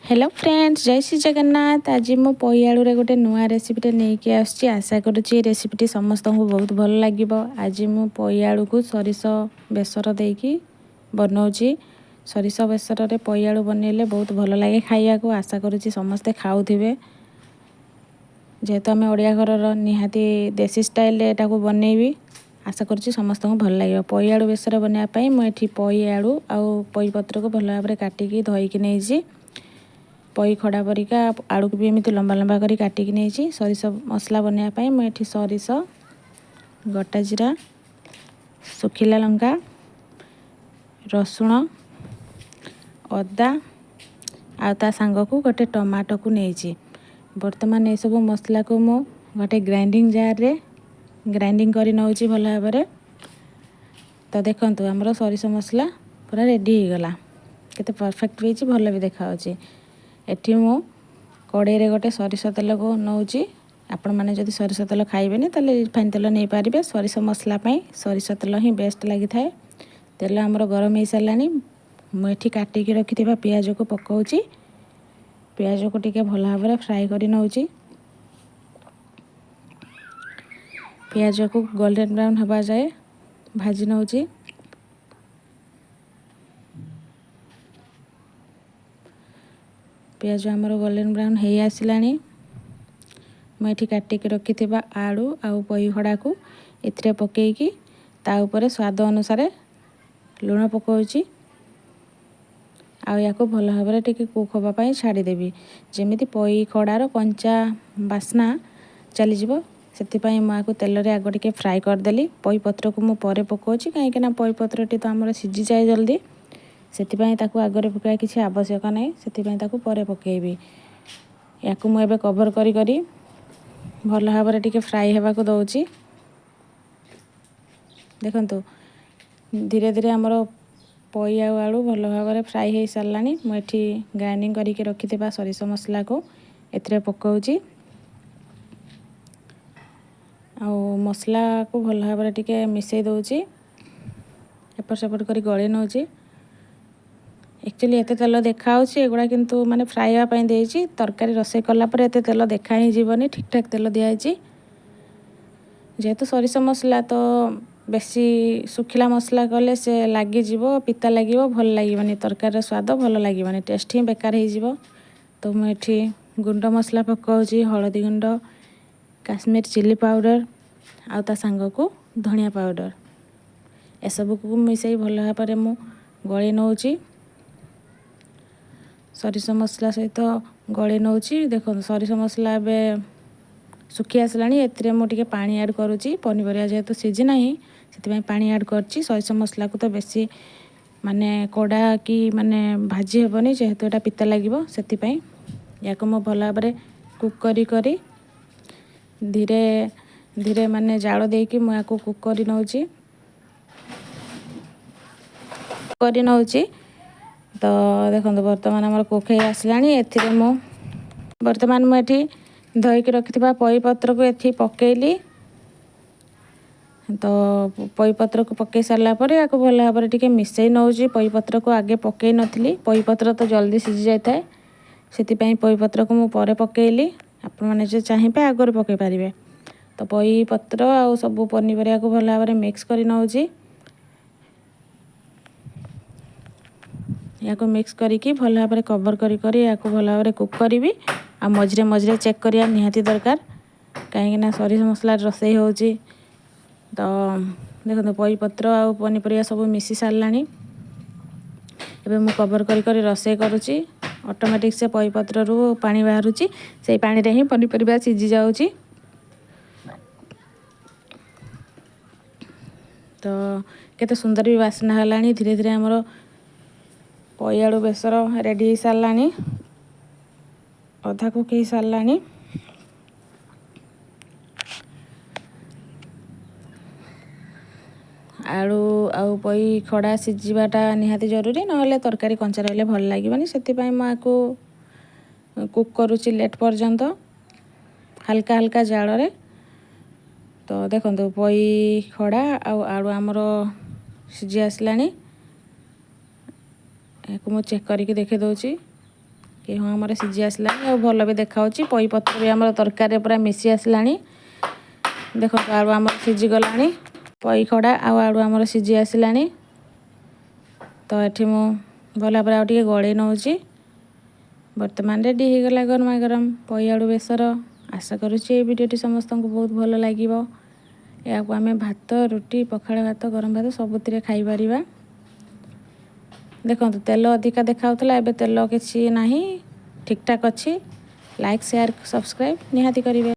Hello friends, जय श्री जगन्नाथ। आज मो पोई आलू रे गोटे नुआ रेसिपीटे नहीं आसची। आशा करुँची रेसिपीटी समस्त को बहुत भल लगे। आज मो पोई आलू को सरिष बेसर देकी बनाऊँगी। सरिष बेसर रे पोई आलू बनइले बहुत भल लगे खाइया को। आशा करुँची समस्ते खाऊथिबे। जेहेतु आम ओडिया घर निहाती देसी स्टाइल एटा को बनइबी। आशा करुँची समस्त को भल लगे। पोई आलू बेसर बनवाई मुझे पोई आलू आउ पोई पत्र को भल भाव काटिकी धोईकी नहीं। पोई खड़ा परिका आलू को भी एमती लंबा लंबा करी काटिकी नहीं। सरिष मसला बनवाई मुझे सरिष गोटा जीरा सुखिला लंका रसुण अदा आ सांग को गोटे टमाटो को नहीं। बर्तमान ये सब मसला को मु गोटे ग्राइंडिंग जार रे ग्राइंडिंग करी नौची भल भाव। तो देखंतु हमरो सरिष मसला पूरा रेडी हो गला। केते परफेक्ट भी भल भी देखा एठी मु कड़ाई रे गोटे सरिष तेल को नौची। आपण माने जदि सरिष तेल खाइबेनी ताले रिफाइन तेल नहीं पारिबे। सरिष मसला पई सरिष तेल ही बेस्ट लागि थाए। तेल हमरो गरम हो सारानी। मु एठी काटी की रखिथिबा प्याज को पकाउची। प्याज को टिके भल भाव फ्राई करी नौची। प्याज को गोल्डन ब्राउन हवा जाए भाजी नौची। प्याज आमर गोल्डन ब्राउन हो आसलानी। मुझे काटिकी रखिथिबा आलू आउ पोई खड़ा को एथिरे पकेकी ता ऊपर स्वाद अनुसार लुण पकाउची। आउ या को भल भाव टिके कुक होबा पई छाड़ी देबी। जेमिति पोई खड़ार कंचा बास्ना चली जिवो सेति पई मु आको तेल रे आगो टिके फ्राई कर देली। पोई पत्र को मु परे पकाउची काहे कि ना पोई पत्र टी तो हमर सिझी जाए जल्दी। सेति पई ताको आगरे पकाय किछि आवश्यक नै। सेति पई ताको परे पकेबी। याको मु एबे कवर करी करी भल भाव टिके फ्राई हेबा को दउची। देखंतु धीरे धीरे हमरो पोई आलू भल भाव फ्राई हो सारानी। मु एठी ग्राइंडिंग करी के रखिथिबा सरिष मसला को एथिरे पकाउची। आ मसला को भल भाव टिके मिसई दउची। एपट सेपट करी गळे नउची। एक्चुअली एते तेल देखा एगुड़ा किंतु माने फ्राई हाँपाई देइछि। तरकारी रसई कला पर एते तेल देखा ही जीवनी। ठीक ठाक तेल दिखाई। जेहेतु सरिष मसला तो बेसी सुखिला मसला कले से लगी जीवो पिता लगी भल लगी तरकारी स्वाद भल लगी टेस्ट ही बेकार हो जीवो। तो मुझे गुंड मसला पकाउची हलदी गुंड काश्मीर चिली पाउडर आउ ता सांग को धनिया पाउडर ए सब को मिसई भल भाव मु गळे नउची। सरिष मसला सहित गळे नउची। देखो सरिष मसला एबे सुखी आसलानी। एथिरे मु टिके पानी ऐड करूची। पनीपरिया जेहेतु सिझी नाही सेति पानी ऐड करची। सरिष मसला को तो बेसी माने कोड़ा कि माने भाजी हेबनी जेहेतु एटा पिता लागिवो सेति पई याको मु भल भाव कुक करी करी धीरे धीरे माने जाळ देकी मु याको कुक करी नउची। तो देखो बर्तमान आम कुक हो आसलानी। एथिरे मु बर्तमान मुझे धोईकी रखिथिबा पोई पत्र को एथि पकेइली। तो पोई पत्र को पकई सारा पर या भल भाव टिके मिसई नउची। पोई पत्र को आगे पकई नथिली। पोई पत्र तो जल्दी सिझी जाए थाए सेति पई पोई पत्र को मु परे पकेइली। आपण माने जे चाहिबे आगरे पकई पारिबे। तो पोई पत्र आ सब पनीपरिया को भल भाव मिक्स करी नउची। या को मिक्स करिकी भल भाव कवर करी करी या को भल भाव कुक करी। आ मझे मझे चेक करिया निहाती दरकार कहीं ना सरिष मसला रसई होची। तो देखो पोई पत्र आ पनीपरिया सब मिसी सारानी। एबे मु कवर करी करी रसई करूची। ऑटोमेटिक से पोई पत्र रु पानी बाहरुची। सेई पानी रे ही पनीपरिया सिझी जाउची। तो केते सुंदर भी वासना हलानी। धीरे धीरे हमरो पोई आलू बेसर रेडी हो सारानी। अधा कुक हो सारानी। आलू आउ पोई खड़ा सिझीबाटा निहाती जरूरी नहले तरकारी कंचा रहले भल लागिबनी। सेति पई म आको कुक करूची लेट पर्यंत हल्का हल्का जाळ रे। तो देखंतु पोई खड़ा आउ आलू हमरो सिझी आसलानी। याको मु चेक करके देखे दउची। कि हाँ आमर सीझी आसलानी और भल भी देखा पई पत्र भी आम तरकारी पूरा मिसी आसलानी। देखो आलू आम सीझी गलानी पई खड़ा आलू आम सीझी आसलानी। तो ये मु भल भाव आगे गड़े नौची। बर्तमान रेडी हो गला गरमा गरम पई आलू बेसर। आशा करुँच ये वीडियोटी समस्त को बहुत भल लगे। या आम भात रुटी पखाड़ भात गरम भात सबुति खाईपर। देखो तेल अधिका देखा तेल किसी ना ठीक ठाक अच्छी। लाइक शेयर सब्सक्राइब निहाती करेंगे।